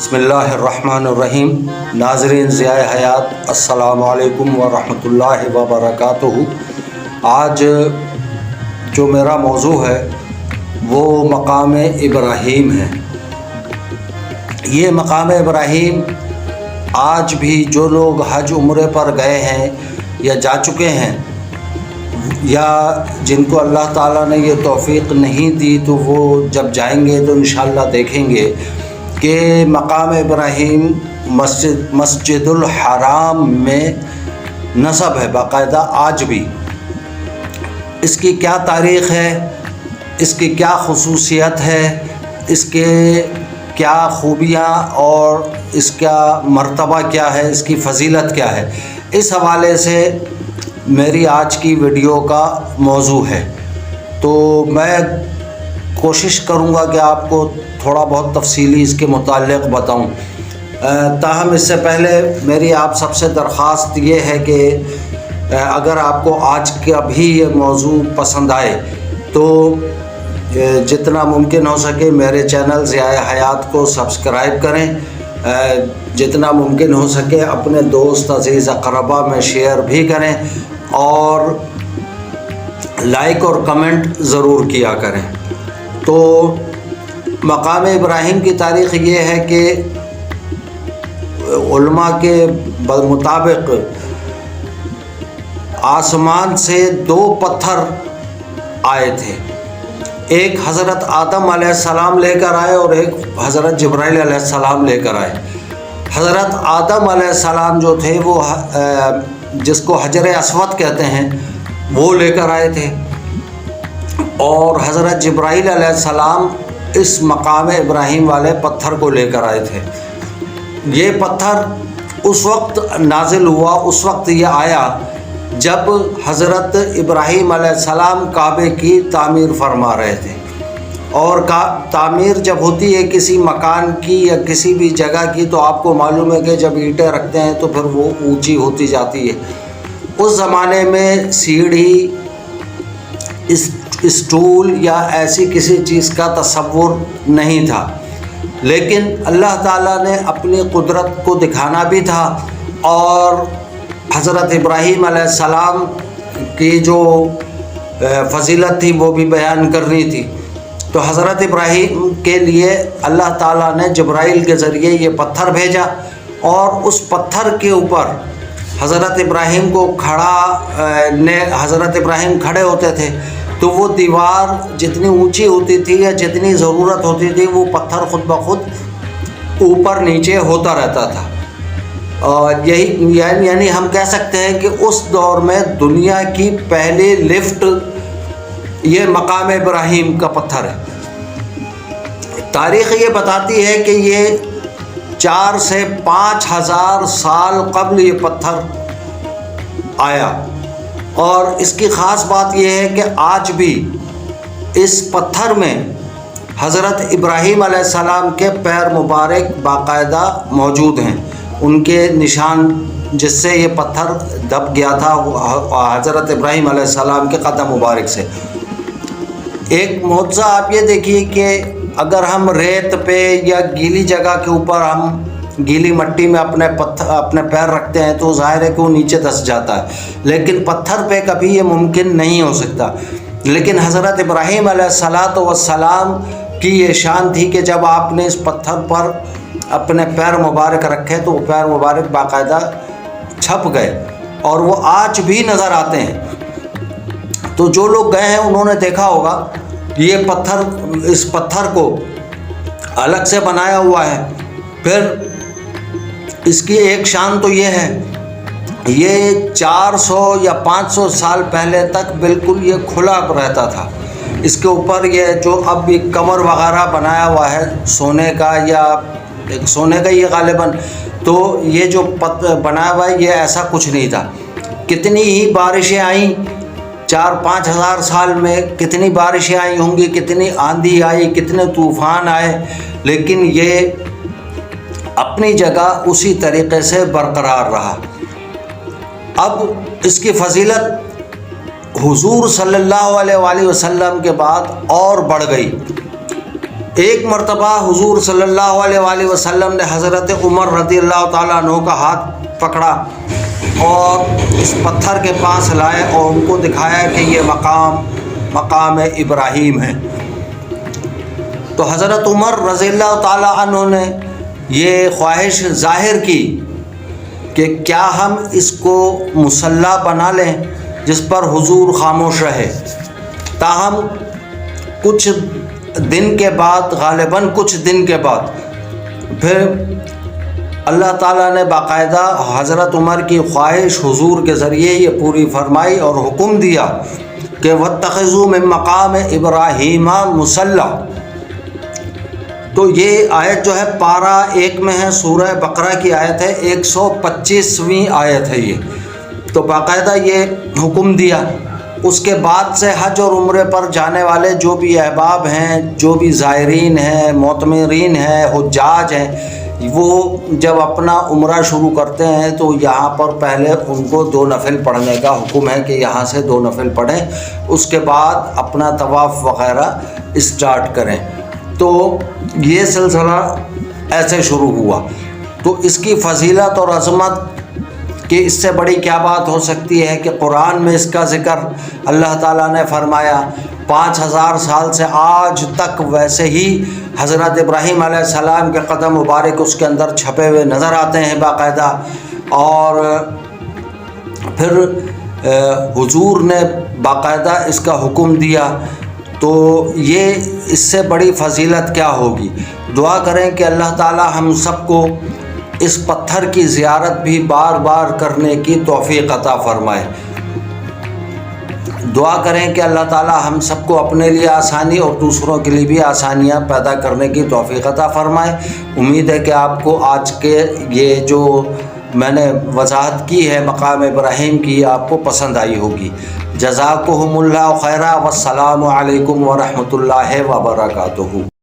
بسم اللہ الرحمن الرحیم۔ ناظرین ضیاء حیات، السلام علیکم ورحمۃ اللہ وبرکاتہ۔ آج جو میرا موضوع ہے وہ مقام ابراہیم ہے۔ یہ مقام ابراہیم آج بھی جو لوگ حج عمرے پر گئے ہیں یا جا چکے ہیں، یا جن کو اللہ تعالیٰ نے یہ توفیق نہیں دی تو وہ جب جائیں گے تو انشاءاللہ دیکھیں گے کہ مقام ابراہیم مسجد الحرام میں نصب ہے باقاعدہ آج بھی۔ اس کی کیا تاریخ ہے، اس کی کیا خصوصیت ہے، اس کے کیا خوبیاں اور اس کا مرتبہ کیا ہے، اس کی فضیلت کیا ہے، اس حوالے سے میری آج کی ویڈیو کا موضوع ہے۔ تو میں کوشش کروں گا کہ آپ کو تھوڑا بہت تفصیلی اس کے متعلق بتاؤں۔ تاہم اس سے پہلے میری آپ سب سے درخواست یہ ہے کہ اگر آپ کو آج کا بھی یہ موضوع پسند آئے تو جتنا ممکن ہو سکے میرے چینل ضیاء حیات کو سبسکرائب کریں، جتنا ممکن ہو سکے اپنے دوست عزیز اقربا میں شیئر بھی کریں، اور لائک اور کمنٹ ضرور کیا کریں۔ تو مقام ابراہیم کی تاریخ یہ ہے کہ علماء کے مطابق آسمان سے دو پتھر آئے تھے، ایک حضرت آدم علیہ السلام لے کر آئے اور ایک حضرت جبرائیل علیہ السلام لے کر آئے۔ حضرت آدم علیہ السلام جو تھے وہ جس کو حجر اسود کہتے ہیں وہ لے کر آئے تھے، اور حضرت جبرائیل علیہ السلام اس مقام ابراہیم والے پتھر کو لے کر آئے تھے۔ یہ پتھر اس وقت نازل ہوا، اس وقت یہ آیا جب حضرت ابراہیم علیہ السلام کعبے کی تعمیر فرما رہے تھے، اور تعمیر جب ہوتی ہے کسی مکان کی یا کسی بھی جگہ کی تو آپ کو معلوم ہے کہ جب اینٹیں رکھتے ہیں تو پھر وہ اونچی ہوتی جاتی ہے۔ اس زمانے میں سیڑھی، اسٹول یا ایسی کسی چیز کا تصور نہیں تھا، لیکن اللہ تعالیٰ نے اپنی قدرت کو دکھانا بھی تھا اور حضرت ابراہیم علیہ السلام کی جو فضیلت تھی وہ بھی بیان کرنی تھی۔ تو حضرت ابراہیم کے لیے اللہ تعالیٰ نے جبرائیل کے ذریعے یہ پتھر بھیجا، اور اس پتھر کے اوپر حضرت ابراہیم کو حضرت ابراہیم کھڑے ہوتے تھے تو وہ دیوار جتنی اونچی ہوتی تھی یا جتنی ضرورت ہوتی تھی وہ پتھر خود بخود اوپر نیچے ہوتا رہتا تھا۔ اور یعنی ہم کہہ سکتے ہیں کہ اس دور میں دنیا کی پہلی لفٹ یہ مقام ابراہیم کا پتھر ہے۔ تاریخ یہ بتاتی ہے کہ یہ 4 سے 5 ہزار سال قبل یہ پتھر آیا، اور اس کی خاص بات یہ ہے کہ آج بھی اس پتھر میں حضرت ابراہیم علیہ السلام کے پیر مبارک باقاعدہ موجود ہیں، ان کے نشان جس سے یہ پتھر دب گیا تھا حضرت ابراہیم علیہ السلام کے قدم مبارک سے۔ ایک معجزہ آپ یہ دیکھیے کہ اگر ہم ریت پہ یا گیلی جگہ کے اوپر ہم گیلی مٹی میں اپنے پیر رکھتے ہیں تو ظاہر ہے کہ وہ نیچے دھس جاتا ہے، لیکن پتھر پہ کبھی یہ ممکن نہیں ہو سکتا۔ لیکن حضرت ابراہیم علیہ السلام کی یہ شان تھی کہ جب آپ نے اس پتھر پر اپنے پیر مبارک رکھے تو وہ پیر مبارک باقاعدہ چھپ گئے، اور وہ آج بھی نظر آتے ہیں۔ تو جو لوگ گئے ہیں انہوں نے دیکھا ہوگا یہ پتھر، اس پتھر کو الگ سے بنایا ہوا ہے۔ پھر اس کی ایک شان تو یہ ہے، یہ 400 یا 500 سال پہلے تک بالکل یہ کھلا رہتا تھا۔ اس کے اوپر یہ جو اب ایک کور وغیرہ بنایا ہوا ہے سونے کا یا سونے کا یہ غالباً، تو یہ جو بنایا ہوا ہے یہ ایسا کچھ نہیں تھا۔ کتنی ہی بارشیں آئیں 4-5 ہزار سال میں، کتنی بارشیں آئی ہوں گی، کتنی آندھی آئی، کتنے طوفان آئے، لیکن یہ اپنی جگہ اسی طریقے سے برقرار رہا۔ اب اس کی فضیلت حضور صلی اللہ علیہ وآلہ وسلم کے بعد اور بڑھ گئی۔ ایک مرتبہ حضور صلی اللہ علیہ وآلہ وسلم نے حضرت عمر رضی اللہ تعالیٰ عنہ کا ہاتھ پکڑا اور اس پتھر کے پاس لائے اور ان کو دکھایا کہ یہ مقام ابراہیم ہے۔ تو حضرت عمر رضی اللہ تعالیٰ عنہ نے یہ خواہش ظاہر کی کہ کیا ہم اس کو مصلی بنا لیں جس پر حضور خاموش رہے۔ تاہم کچھ دن کے بعد، غالباً کچھ دن کے بعد، پھر اللہ تعالیٰ نے باقاعدہ حضرت عمر کی خواہش حضور کے ذریعے یہ پوری فرمائی اور حکم دیا کہ وَاتَّخِذُوا مِن مَقَامِ إِبْرَاهِيمَ مُصَلًّى۔ تو یہ آیت جو ہے پارہ 1 میں ہے، سورہ بقرہ کی آیت ہے، 125ویں آیت ہے یہ۔ تو باقاعدہ یہ حکم دیا۔ اس کے بعد سے حج اور عمرے پر جانے والے جو بھی احباب ہیں، جو بھی زائرین ہیں، معتمرین ہیں، حجاج ہیں، وہ جب اپنا عمرہ شروع کرتے ہیں تو یہاں پر پہلے ان کو 2 نفل پڑھنے کا حکم ہے کہ یہاں سے 2 نفل پڑھیں، اس کے بعد اپنا طواف وغیرہ اسٹارٹ کریں۔ تو یہ سلسلہ ایسے شروع ہوا۔ تو اس کی فضیلت اور عظمت کہ اس سے بڑی کیا بات ہو سکتی ہے کہ قرآن میں اس کا ذکر اللہ تعالیٰ نے فرمایا۔ 5000 سال سے آج تک ویسے ہی حضرت ابراہیم علیہ السلام کے قدم مبارک اس کے اندر چھپے ہوئے نظر آتے ہیں باقاعدہ۔ اور پھر حضور نے باقاعدہ اس کا حکم دیا۔ تو یہ اس سے بڑی فضیلت کیا ہوگی۔ دعا کریں کہ اللہ تعالیٰ ہم سب کو اس پتھر کی زیارت بھی بار بار کرنے کی توفیق عطا فرمائے۔ دعا کریں کہ اللہ تعالیٰ ہم سب کو اپنے لیے آسانی اور دوسروں کے لیے بھی آسانیاں پیدا کرنے کی توفیق عطا فرمائے۔ امید ہے کہ آپ کو آج کے یہ جو میں نے وضاحت کی ہے مقام ابراہیم کی، آپ کو پسند آئی ہوگی۔ جزاکم اللہ خیرا، والسلام علیکم ورحمۃ اللہ وبرکاتہ۔